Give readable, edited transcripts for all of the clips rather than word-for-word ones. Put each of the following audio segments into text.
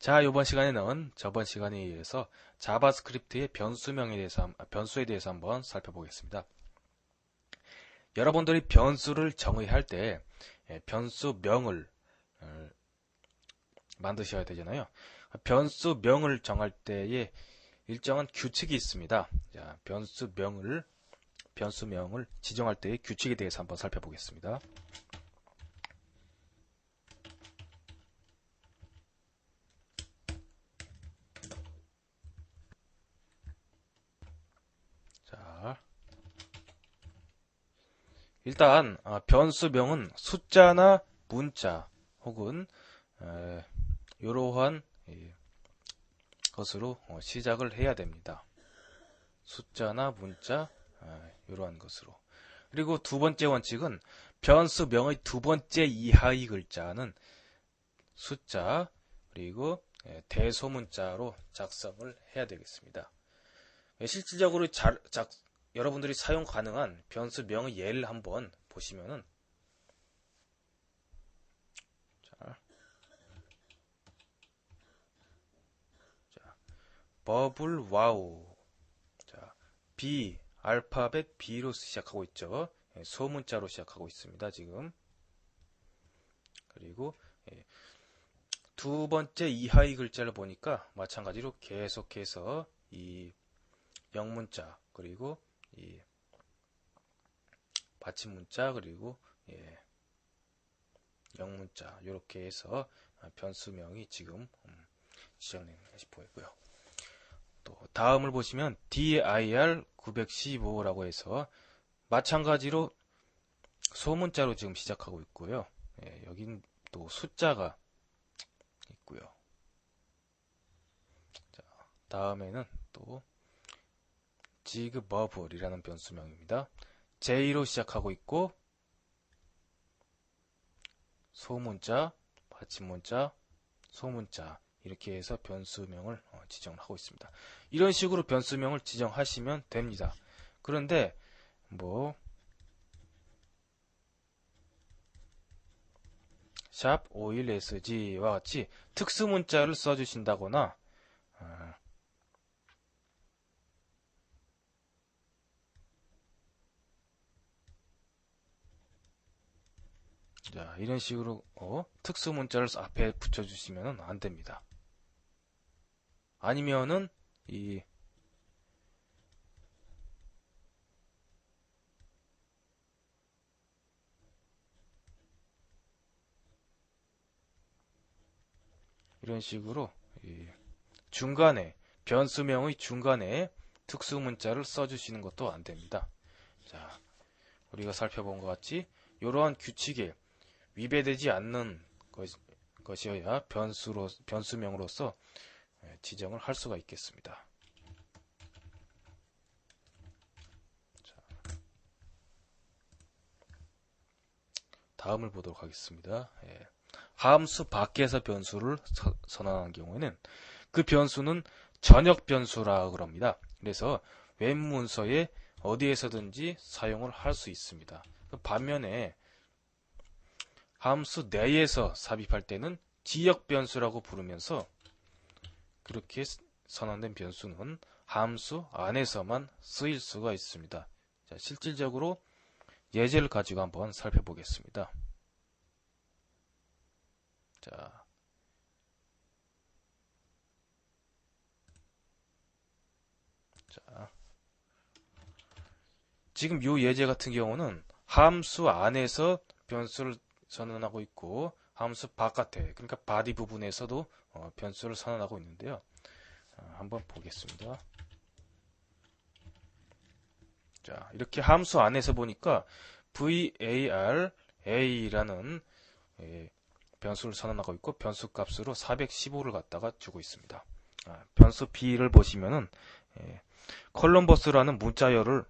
자, 이번 시간에는 저번 시간에 이어서 자바스크립트의 변수에 대해서 한번 살펴보겠습니다. 여러분들이 변수를 정의할 때 변수명을 만드셔야 되잖아요. 변수명을 정할 때에 일정한 규칙이 있습니다. 자, 변수명을 지정할 때의 규칙에 대해서 한번 살펴보겠습니다. 자, 일단 변수명은 숫자나 문자 혹은 이러한 것으로 시작을 해야 됩니다. 숫자나 문자 이러한 것으로. 그리고 두 번째 원칙은 변수명의 두 번째 이하의 글자는 숫자 그리고 대소문자로 작성을 해야 되겠습니다. 실질적으로 여러분들이 사용 가능한 변수명의 예를 한번 보시면은 버블 와우. 자, B 알파벳 B로 시작하고 있죠. 소문자로 시작하고 있습니다. 지금. 그리고 두 번째 이하의 글자를 보니까 마찬가지로 계속해서 이 영문자 그리고 이 받침문자 그리고 영문자 이렇게 해서 변수명이 지금 지정된 것이 보이고요. 또 다음을 보시면 dir 915라고 해서 마찬가지로 소문자로 지금 시작하고 있고요. 여긴 또 숫자가 있고요. 자, 다음에는 또 지그버블이라는 변수명입니다. J로 시작하고 있고 소문자, 받침문자, 소문자 이렇게 해서 변수명을 지정하고 있습니다. 이런 식으로 변수명을 지정하시면 됩니다. 그런데 샵 51sg와 같이 특수문자를 써주신다거나 자, 이런 식으로 특수문자를 앞에 붙여주시면 안 됩니다. 아니면은 이런 식으로 중간에 변수명의 중간에 특수문자를 써주시는 것도 안 됩니다. 자, 우리가 살펴본 것 같이 이러한 규칙에 위배되지 않는 것이어야 변수명으로서 지정을 할 수가 있겠습니다. 자, 다음을 보도록 하겠습니다. 함수 밖에서 변수를 선언하는 경우에는 그 변수는 전역 변수라 그럽니다. 그래서 웹 문서에 어디에서든지 사용을 할 수 있습니다. 반면에 함수 내에서 삽입할 때는 지역 변수라고 부르면서 그렇게 선언된 변수는 함수 안에서만 쓰일 수가 있습니다. 자, 실질적으로 예제를 가지고 한번 살펴보겠습니다. 자, 지금 이 예제 같은 경우는 함수 안에서 변수를 선언하고 있고 함수 바깥에 그러니까 바디 부분에서도 변수를 선언하고 있는데요. 한번 보겠습니다. 자, 이렇게 함수 안에서 보니까 varA라는 변수를 선언하고 있고 변수 값으로 415를 갖다가 주고 있습니다. 변수 B를 보시면은 콜럼버스라는 문자열을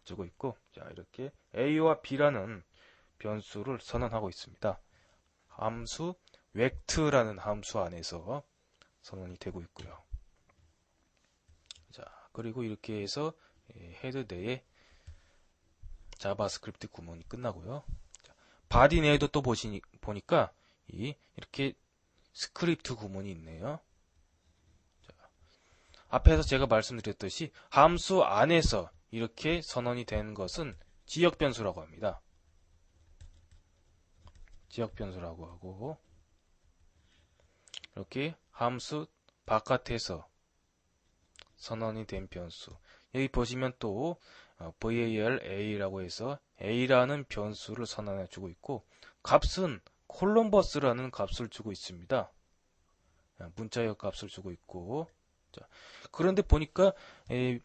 주고 있고 자, 이렇게 A와 B라는 변수를 선언하고 있습니다. 함수 벡트라는 함수 안에서 선언이 되고 있고요. 자, 그리고 이렇게 해서 헤드 내에 자바스크립트 구문이 끝나고요. 자, 바디 내에도 또 보니까 이렇게 스크립트 구문이 있네요. 자, 앞에서 제가 말씀드렸듯이 함수 안에서 이렇게 선언이 되는 것은 지역 변수라고 합니다. 지역 변수라고 하고, 이렇게 함수 바깥에서 선언이 된 변수. 여기 보시면 또 VARA라고 해서 A라는 변수를 선언해 주고 있고, 값은 콜럼버스라는 값을 주고 있습니다. 문자열 값을 주고 있고, 자, 그런데 보니까 위에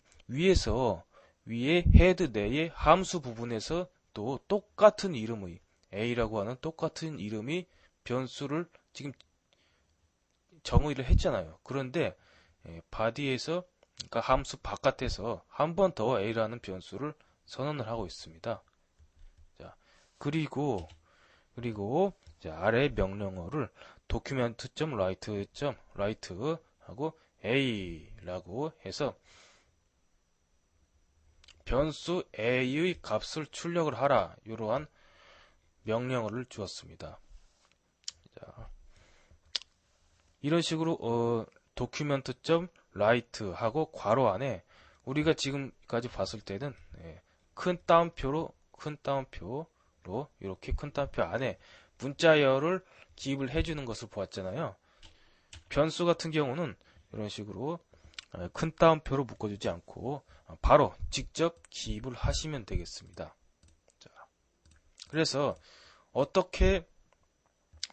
헤드 내의 함수 부분에서 또 똑같은 이름의 A라고 하는 똑같은 이름의 변수를 지금 정의를 했잖아요. 그런데 바디에서, 그러니까 함수 바깥에서 한 번 더 A라는 변수를 선언을 하고 있습니다. 자, 그리고 자, 아래 명령어를 document.write 하고 A라고 해서 변수 A의 값을 출력을 하라, 이러한 명령어를 주었습니다. 자, 이런 식으로 document.write 하고 괄호 안에 우리가 지금까지 봤을 때는 큰 따옴표로 이렇게 큰 따옴표 안에 문자열을 기입을 해주는 것을 보았잖아요. 변수 같은 경우는 이런 식으로 큰 따옴표로 묶어주지 않고 바로 직접 기입을 하시면 되겠습니다. 자, 그래서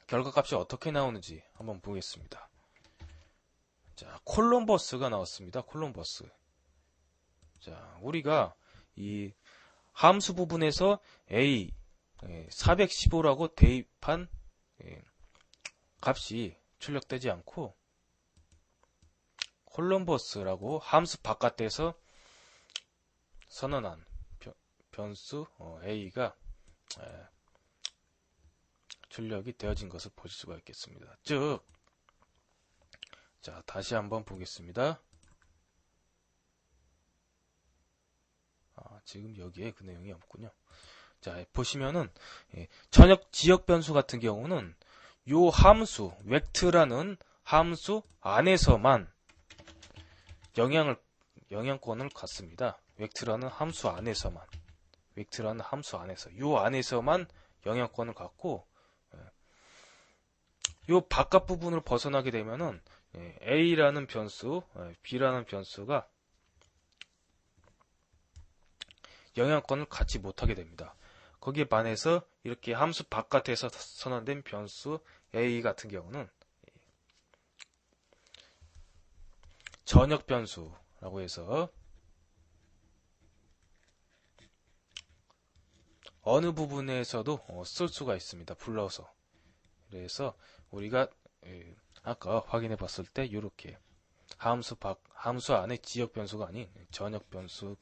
결과값이 어떻게 나오는지 한번 보겠습니다. 자, 콜럼버스가 나왔습니다. 콜럼버스. 자, 우리가 이 함수 부분에서 A 415라고 대입한 값이 출력되지 않고 콜럼버스라고 함수 바깥에서 선언한 변수 A가 출력이 되어진 것을 보실 수가 있겠습니다. 즉, 자, 다시 한번 보겠습니다. 지금 여기에 그 내용이 없군요. 자, 보시면은 전역 지역 변수 같은 경우는 요 함수 벡트라는 함수 안에서만 영향권을 갖습니다. 벡트라는 함수 안에서 요 안에서만 영향권을 갖고, 요 바깥 부분을 벗어나게 되면은 A라는 변수, B라는 변수가 영향권을 갖지 못하게 됩니다. 거기에 반해서 이렇게 함수 바깥에서 선언된 변수 A 같은 경우는 전역 변수라고 해서 어느 부분에서도 쓸 수가 있습니다. 불러서. 그래서 우리가 아까 확인해 봤을 때 이렇게 함수 안에 지역 변수가 아닌 전역 변수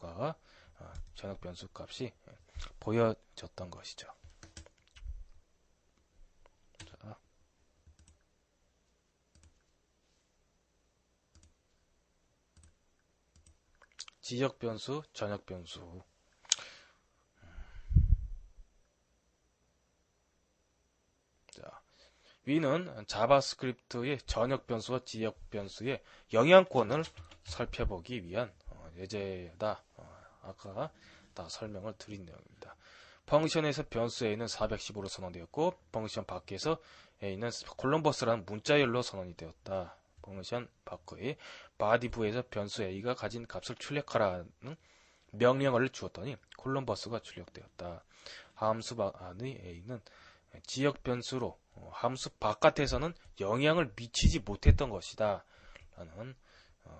값이 보여졌던 것이죠. 자, 지역 변수, 전역 변수. 자, 위는 자바스크립트의 전역 변수와 지역 변수의 영향권을 살펴보기 위한 예제다. 아까 다 설명을 드린 내용입니다. 펑션에서 변수 A는 415로 선언되었고, 펑션 밖에서 A는 콜럼버스라는 문자열로 선언이 되었다. 펑션 밖의 바디부에서 변수 A가 가진 값을 출력하라는 명령어를 주었더니 콜럼버스가 출력되었다. 함수 안의 A는 지역 변수로 함수 바깥에서는 영향을 미치지 못했던 것이다. 라는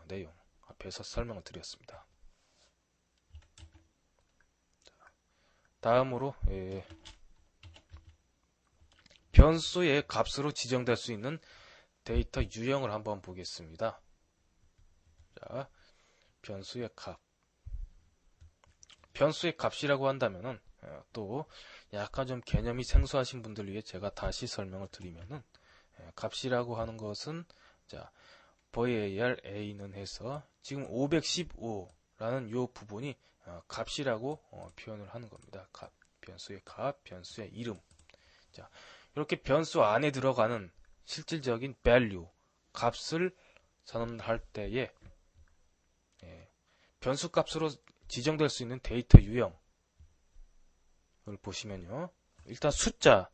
내용 앞에서 설명을 드렸습니다. 다음으로 변수의 값으로 지정될 수 있는 데이터 유형을 한번 보겠습니다. 자, 변수의 값. 변수의 값이라고 한다면은 또 약간 좀 개념이 생소하신 분들 위해 제가 다시 설명을 드리면은 값이라고 하는 것은 자, var a는 해서 지금 515라는 요 부분이 값이라고 표현을 하는 겁니다. 값, 변수의 값, 변수의 이름. 자, 이렇게 변수 안에 들어가는 실질적인 value, 값을 선언할 때에 변수 값으로 지정될 수 있는 데이터 유형을 보시면요. 일단 숫자,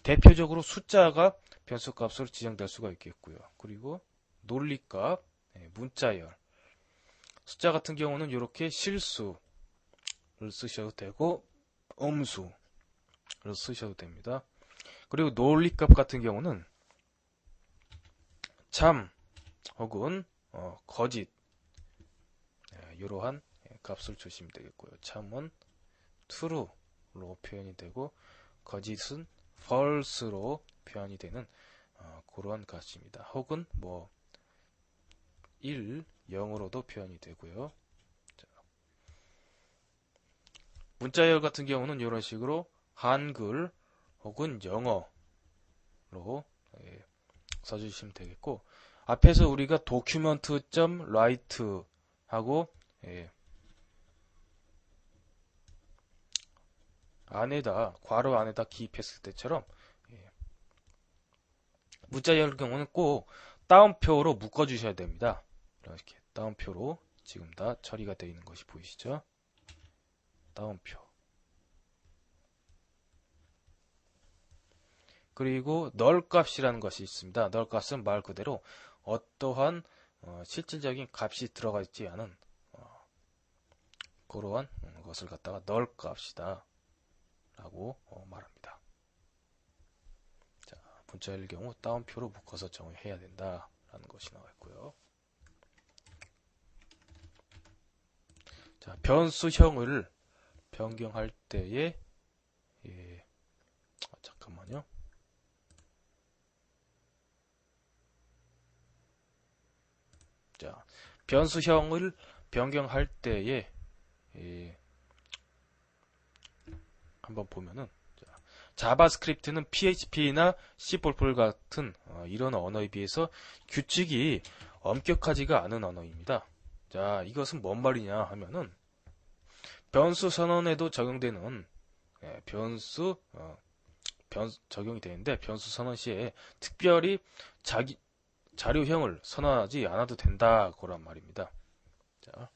대표적으로 숫자가 변수 값으로 지정될 수가 있겠고요. 그리고 논리값, 문자열. 숫자 같은 경우는 이렇게 실수를 쓰셔도 되고 음수를 쓰셔도 됩니다. 그리고 논리값 같은 경우는 참 혹은 거짓 이러한 값을 주시면 되겠고요. 참은 true로 표현이 되고 거짓은 false로 표현이 되는 그런 값입니다. 혹은 뭐 1, 0으로도 표현이 되고요. 자, 문자열 같은 경우는 이런 식으로 한글 혹은 영어로 써주시면 되겠고 앞에서 우리가 document.write 하고 안에다 괄호 안에다 기입했을 때처럼 문자열 경우는 꼭 따옴표로 묶어 주셔야 됩니다. 이렇게 따옴표로 지금 다 처리가 되어 있는 것이 보이시죠? 따옴표. 그리고 널 값이라는 것이 있습니다. 널 값은 말 그대로 어떠한 실질적인 값이 들어가 있지 않은 그러한 것을 갖다가 널 값이다 라고 말합니다. 자, 문자일 경우 따옴표로 묶어서 정의해야 된다 라는 것이 나와 있고요. 자, 변수형을 변경할 때에 잠깐만요. 자, 변수형을 변경할 때에 한번 보면은 자바스크립트는 PHP나 C++ 같은 이런 언어에 비해서 규칙이 엄격하지가 않은 언어입니다. 자, 이것은 뭔 말이냐 하면은 변수 선언에도 적용되는 적용이 되는데 변수 선언 시에 특별히 자료형을 선언하지 않아도 된다 그런 말입니다. 자,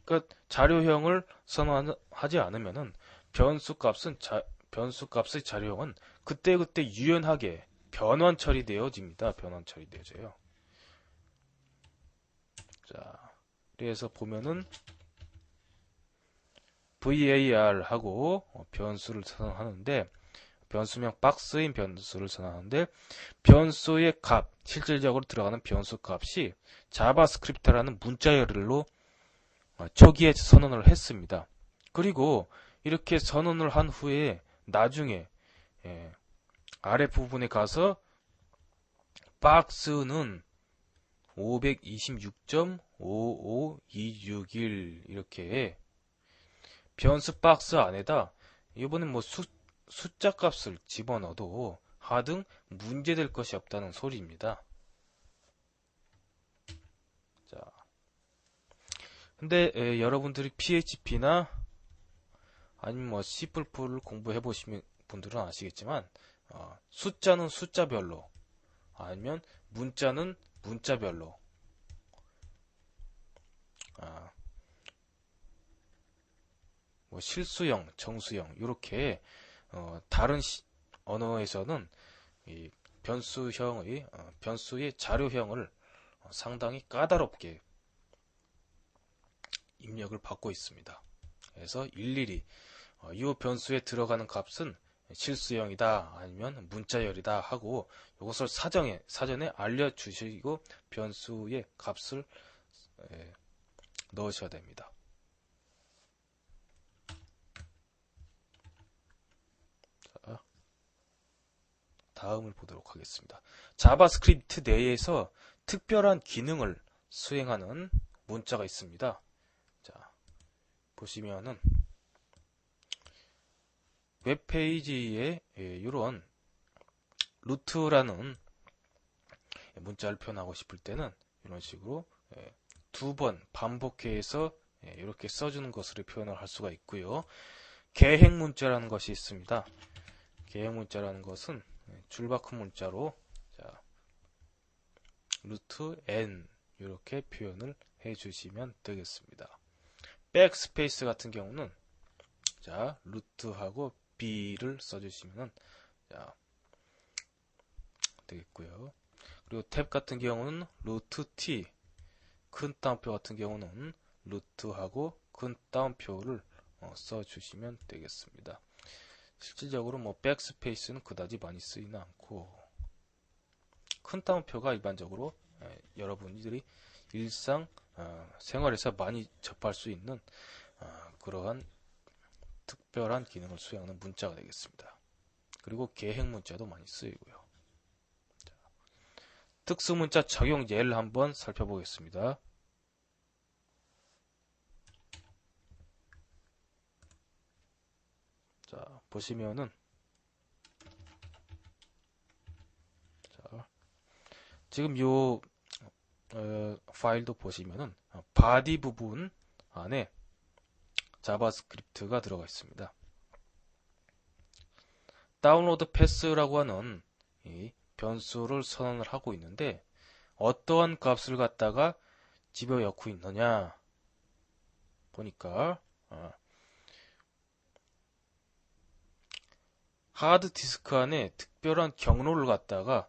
그러니까 자료형을 선언하지 않으면은 변수값의 자료형은 그때그때 유연하게 변환 처리되어집니다. 변환 처리되어져요. 자, 그래서 보면은 var하고 변수를 선언하는데 변수명 박스인 변수를 선언하는데 변수의 값, 실질적으로 들어가는 변수 값이 자바스크립트라는 문자열로 초기에 선언을 했습니다. 그리고 이렇게 선언을 한 후에 나중에 아랫부분에 박스는 526.55261 이렇게 변수 박스 안에다 이번엔 뭐 숫자 값을 집어넣어도 하등 문제될 것이 없다는 소리입니다. 자, 근데 여러분들이 PHP나 아니면 뭐 C++를 공부해 보시면 분들은 아시겠지만 숫자는 숫자별로 아니면 문자는 문자별로 뭐 실수형, 정수형 이렇게 다른 언어에서는 이 변수의 자료형을 상당히 까다롭게 입력을 받고 있습니다. 그래서 일일이 이 변수에 들어가는 값은 실수형이다 아니면 문자열이다 하고 이것을 사전에 알려주시고 변수의 값을 넣으셔야 됩니다. 자, 다음을 보도록 하겠습니다. 자바스크립트 내에서 특별한 기능을 수행하는 문자가 있습니다. 자, 보시면은 웹페이지에 이런 루트라는 문자를 표현하고 싶을 때는 이런 식으로 두 번 반복해서 이렇게 써주는 것으로 표현을 할 수가 있고요. 계획 문자라는 것이 있습니다. 계획 문자라는 것은 줄바꿈 문자로 자, 루트 n 이렇게 표현을 해주시면 되겠습니다. 백스페이스 같은 경우는 자 루트하고 b를 써주시면 자 되겠고요. 그리고 탭 같은 경우는 루트 t, 큰 따옴표 같은 경우는 루트하고 큰 따옴표를 써주시면 되겠습니다. 실질적으로 뭐 백스페이스는 그다지 많이 쓰이는 않고 큰 따옴표가 일반적으로 여러분들이 일상 생활에서 많이 접할 수 있는 그러한 특별한 기능을 수행하는 문자가 되겠습니다. 그리고 계획 문자도 많이 쓰이고요. 특수문자 적용 예를 한번 살펴보겠습니다. 자, 보시면은 자, 지금 요 파일도 보시면은 바디 부분 안에 자바스크립트가 들어가 있습니다. 다운로드 패스라고 하는 이 변수를 선언을 하고 있는데 어떠한 값을 갖다가 집어넣고 있느냐 보니까 하드디스크 안에 특별한 경로를 갖다가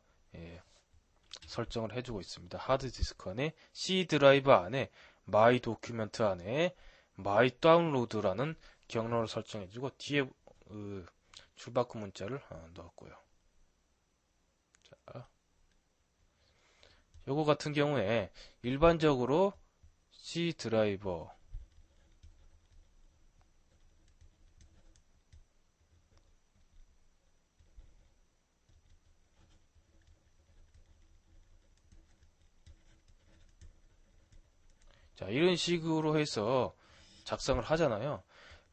설정을 해주고 있습니다. 하드디스크 안에 C 드라이브 안에 마이 도큐멘트 안에 마이 다운로드라는 경로를 설정해주고 뒤에 줄바꿈 문자를 넣었고요. 자, 요거 같은 경우에 일반적으로 C 드라이버 자, 이런 식으로 해서 작성을 하잖아요.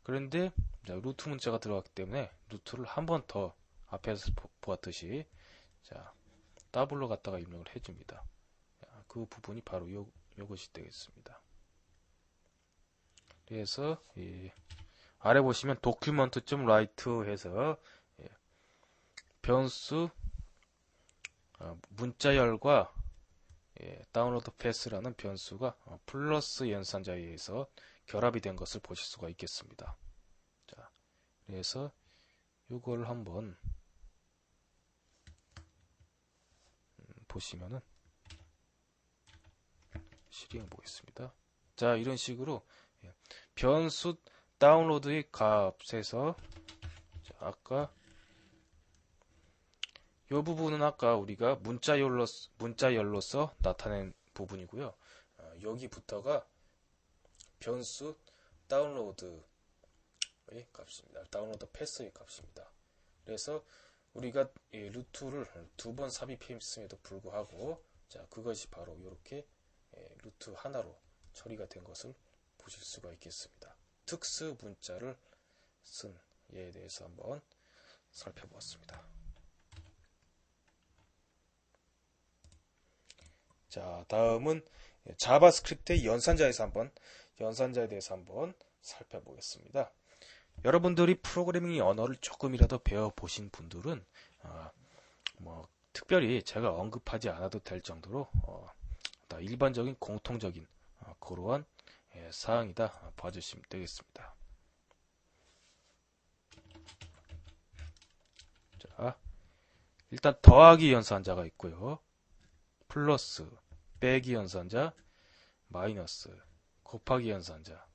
그런데 루트 문자가 들어갔기 때문에 루트를 한 번 더 앞에서 보았듯이 자, 더블로 갖다가 입력을 해줍니다. 자, 그 부분이 바로 요것이 되겠습니다. 그래서 아래 보시면 document.write 해서 변수 문자열과 다운로드 패스라는 변수가 플러스 연산자에 의해서 결합이 된 것을 보실 수가 있겠습니다. 자, 그래서 이걸 한번 보시면은 실행해 보겠습니다. 자, 이런 식으로 변수 다운로드의 값에서 자, 아까 이 부분은 아까 우리가 문자열로서 나타낸 부분이고요. 여기부터가 변수 다운로드의 값입니다. 다운로드 패스의 값입니다. 그래서 우리가 루트를 두 번 삽입했음에도 불구하고 자, 그것이 바로 이렇게 루트 하나로 처리가 된 것을 보실 수가 있겠습니다. 특수 문자를 쓴 예에 대해서 한번 살펴보았습니다. 자, 다음은 자바스크립트의 연산자에 대해서 한번 살펴보겠습니다. 여러분들이 프로그래밍 언어를 조금이라도 배워보신 분들은 뭐 특별히 제가 언급하지 않아도 될 정도로 일반적인 공통적인 그러한 사항이다 봐주시면 되겠습니다. 자, 일단 더하기 연산자가 있고요. 플러스, 빼기 연산자, 마이너스, 곱하기 연산자,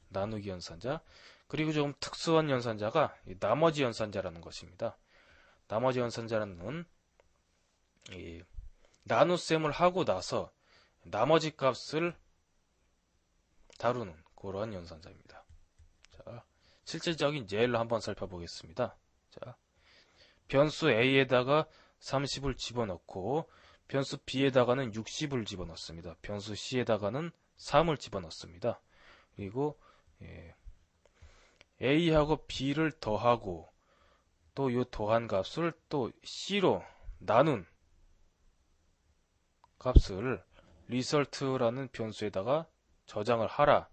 나누기 연산자, 그리고 조금 특수한 연산자가 나머지 연산자라는 것입니다. 나머지 연산자는 나눗셈을 하고 나서 나머지 값을 다루는 그러한 연산자입니다. 자, 실질적인 예를 한번 살펴보겠습니다. 자, 변수 A에다가 30을 집어넣고 변수 B에다가는 60을 집어넣습니다. 변수 C에다가는 3을 집어넣습니다. 그리고 A하고 B를 더하고 또 이 더한 값을 또 C로 나눈 값을 result라는 변수에다가 저장을 하라.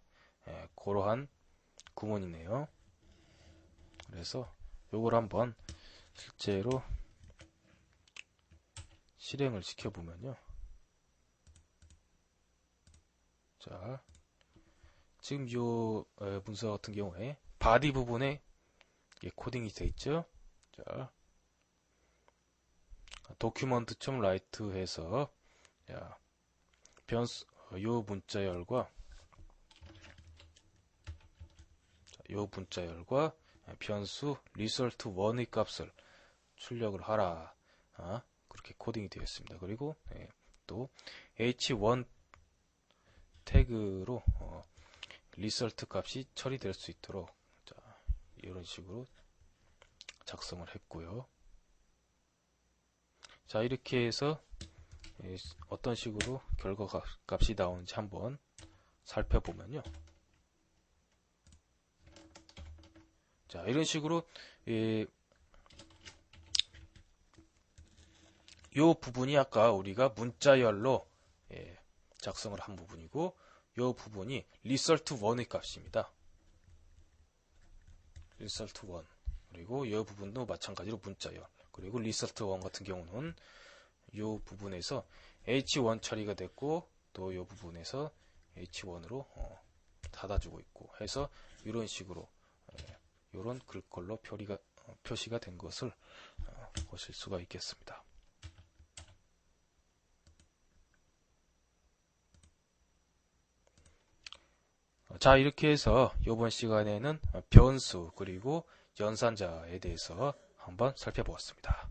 그러한 구문이네요. 그래서 요걸 한번 실제로 실행을 시켜보면요. 자, 지금 요 문서 같은 경우에 바디 부분에 코딩이 되어 있죠. 자, document.write 해서 자, 변수 요 문자열과 변수 result1의 값을 출력을 하라. 그렇게 코딩이 되어 있습니다. 그리고 또 h1 태그로 result 값이 처리될 수 있도록 자, 이런 식으로 작성을 했고요. 자, 이렇게 해서 어떤 식으로 결과 값이 나오는지 한번 살펴보면요. 자, 이런 식으로 요 부분이 아까 우리가 문자열로 작성을 한 부분이고, 요 부분이 result1의 값입니다. result1. 그리고 요 부분도 마찬가지로 문자열. 그리고 result1 같은 경우는 요 부분에서 h1 처리가 됐고, 또 요 부분에서 h1으로 닫아주고 있고 해서 이런 식으로 이런 글꼴로 표시가 된 것을 보실 수가 있겠습니다. 자, 이렇게 해서 이번 시간에는 변수 그리고 연산자에 대해서 한번 살펴보았습니다.